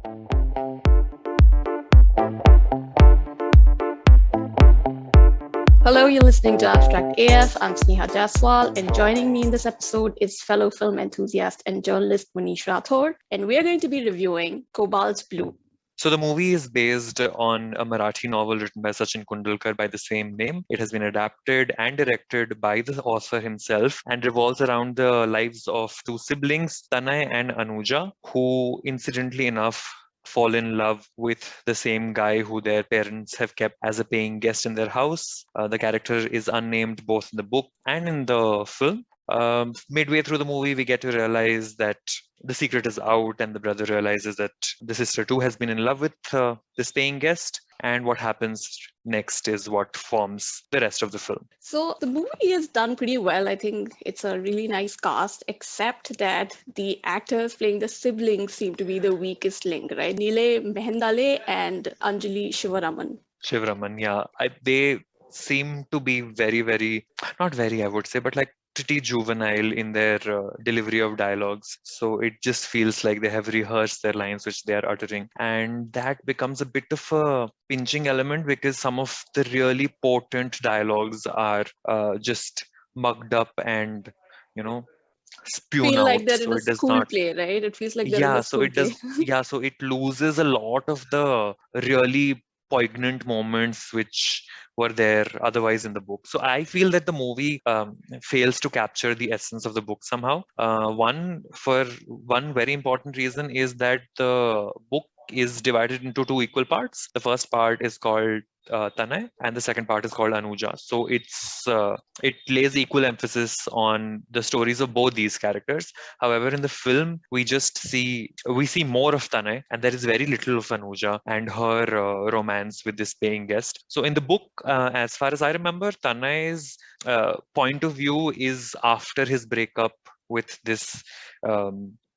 Hello, you're listening to Abstract AF. I'm Sneha Jaswal, and joining me in this episode is fellow film enthusiast and journalist Manish Rathore, and we're going to be reviewing Cobalt Blue. So the movie is based on a Marathi novel written by Sachin Kundalkar by the same name. It has been adapted and directed by the author himself and revolves around the lives of two siblings, Tanay and Anuja, who incidentally enough fall in love with the same guy who their parents have kept as a paying guest in their house. The character is unnamed both in the book and in the film. Midway through the movie, we get to realize that the secret is out, and the brother realizes that the sister too has been in love with this paying guest. And what happens next is what forms the rest of the film. So the movie is done pretty well. I think it's a really nice cast, except that the actors playing the siblings seem to be the weakest link, right? Nile Mehendale and Anjali Shivaraman. Shivraman, yeah, they seem to be very, not very, I would say, but like pretty juvenile in their delivery of dialogues. So it just feels like they have rehearsed their lines which they are uttering. And that becomes a bit of a pinching element because some of the really potent dialogues are just mugged up and, you know, spewed Feel out. like they're in So a it does school not play, right? It feels like they're in yeah, a so school it play. does. Yeah, so it loses a lot of the really poignant moments which were there otherwise in the book. So I feel that the movie fails to capture the essence of the book somehow. One very important reason is that the book is divided into two equal parts. The first part is called Tanay, and the second part is called Anuja. So it lays equal emphasis on the stories of both these characters. However, in the film, we see more of Tanay, and there is very little of Anuja and her romance with this paying guest. So in the book, as far as I remember, Tanay's point of view is after his breakup with this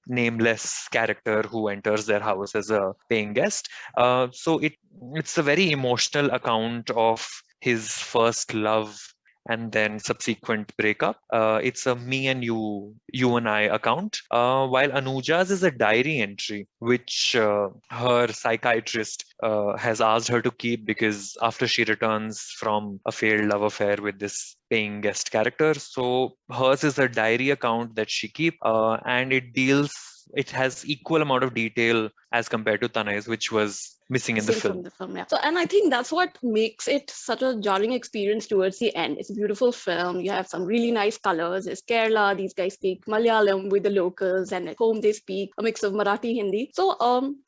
nameless character who enters their house as a paying guest. It's a very emotional account of his first love and then subsequent breakup. It's a me and you and I account. While Anuja's is a diary entry, which her psychiatrist has asked her to keep because after she returns from a failed love affair with this paying guest character, so hers is a diary account that she keep, and it has equal amount of detail as compared to Tanay's, which was missing in the Missing from film. the film, yeah. So, and I think that's what makes it such a jarring experience towards the end. It's a beautiful film. You have some really nice colors. It's Kerala. These guys speak Malayalam with the locals, and at home they speak a mix of Marathi, Hindi. So,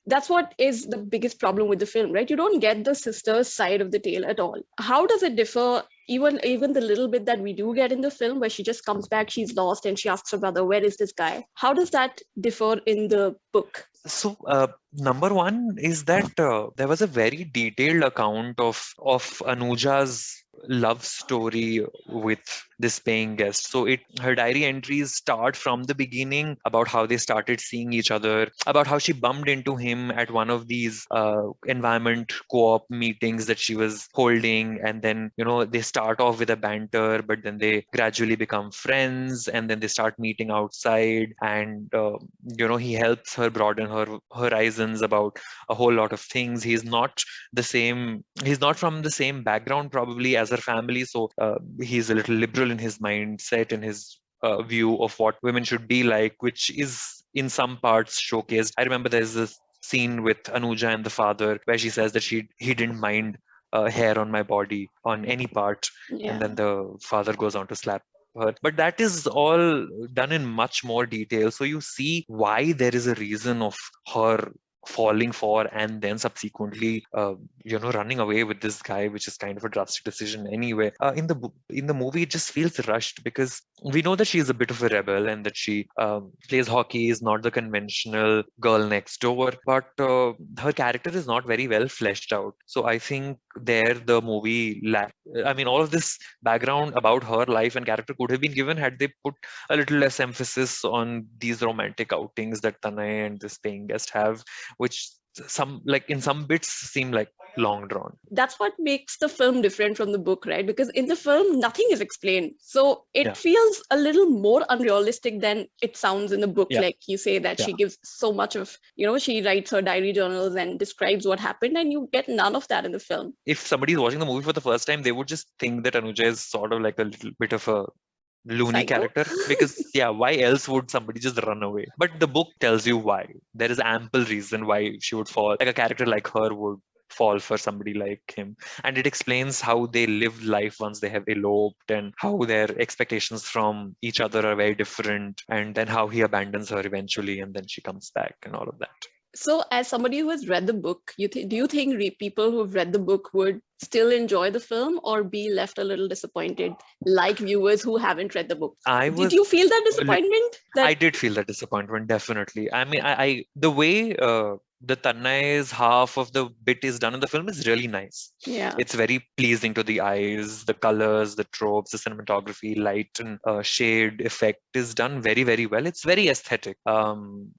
that's what is the biggest problem with the film, right? You don't get the sister's side of the tale at all. How does it differ? Even the little bit that we do get in the film where she just comes back, she's lost, and she asks her brother, where is this guy? How does that differ in the book? So, number one is that there was a very detailed account of Anuja's love story with this paying guest. So, it her diary entries start from the beginning about how they started seeing each other, about how she bumped into him at one of these environment co-op meetings that she was holding, and then they start off with a banter, but then they gradually become friends, and then they start meeting outside, and he helps her broaden her horizons about a whole lot of things. He's not from the same background probably as her family, so he's a little liberal in his mindset and his view of what women should be like, which is in some parts showcased. I remember there's this scene with Anuja and the father where she says that he didn't mind hair on my body on any part, and Yeah. then the father goes on to slap her. But that is all done in much more detail. So you see why there is a reason of her falling for and then subsequently running away with this guy, which is kind of a drastic decision anyway. In the movie it just feels rushed because we know that she is a bit of a rebel and that she plays hockey, is not the conventional girl next door, but her character is not very well fleshed out. So I think there the movie lack I mean, all of this background about her life and character could have been given had they put a little less emphasis on these romantic outings that Tanay and this paying guest have, which some like in some bits seem like long drawn. That's what makes the film different from the book, right? Because in the film, nothing is explained. So it Yeah, feels a little more unrealistic than it sounds in the book. yeah, Like you say that yeah. she gives so much of, she writes her diary journals and describes what happened, and you get none of that in the film. If somebody is watching the movie for the first time, they would just think that Anuja is sort of like a little bit of a loony Psycho? character, because yeah, why else would somebody just run away? But the book tells you why. There is ample reason why she would fall, like a character like her would fall for somebody like him. And it explains how they live life once they have eloped, and how their expectations from each other are very different, and then how he abandons her eventually and then she comes back and all of that. So, as somebody who has read the book, do you think people who've read the book would still enjoy the film or be left a little disappointed, like viewers who haven't read the book? I Did was you feel that disappointment? I That did feel that disappointment, definitely. I mean, I the way the Tannai's half of the bit is done in the film is really nice. yeah. It's very pleasing to the eyes. The colors, the tropes, the cinematography, light and shade effect is done very, very well. It's very aesthetic.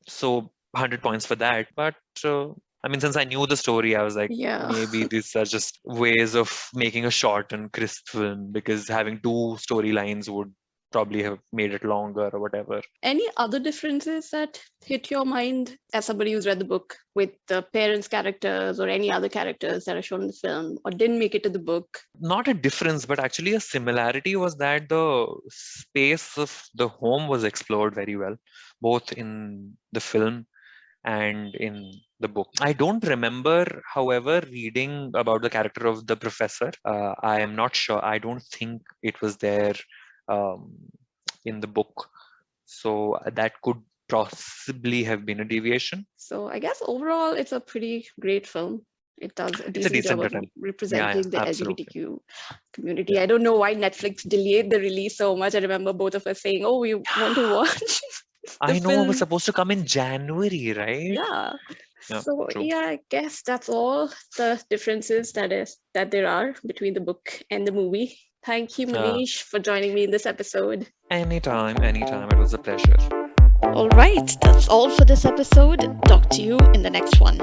So 100 points for that. But I mean, since I knew the story, I was like, Yeah. maybe these are just ways of making a short and crisp film, because having two storylines would probably have made it longer or whatever. Any other differences that hit your mind as somebody who's read the book with the parents' characters or any other characters that are shown in the film or didn't make it to the book? Not a difference, but actually a similarity was that the space of the home was explored very well, both in the film and in the book. I don't remember, however, reading about the character of the professor. I am not sure. I don't think it was there um, in the book. So that could possibly have been a deviation. So I guess overall it's a pretty great film. It does a It's a decent job decent of attempt. Yeah, representing the absolutely. LGBTQ community. Yeah. I don't know why Netflix delayed the release so much. I remember both of us saying, "Oh, we want to watch the I know it was film." supposed to come in January, right? Yeah. Yeah, So true. yeah, I guess that's all the differences that there are between the book and the movie. Thank you, Uh, Manish, for joining me in this episode. anytime, anytime. It was a pleasure. All right, that's all for this episode. Talk to you in the next one.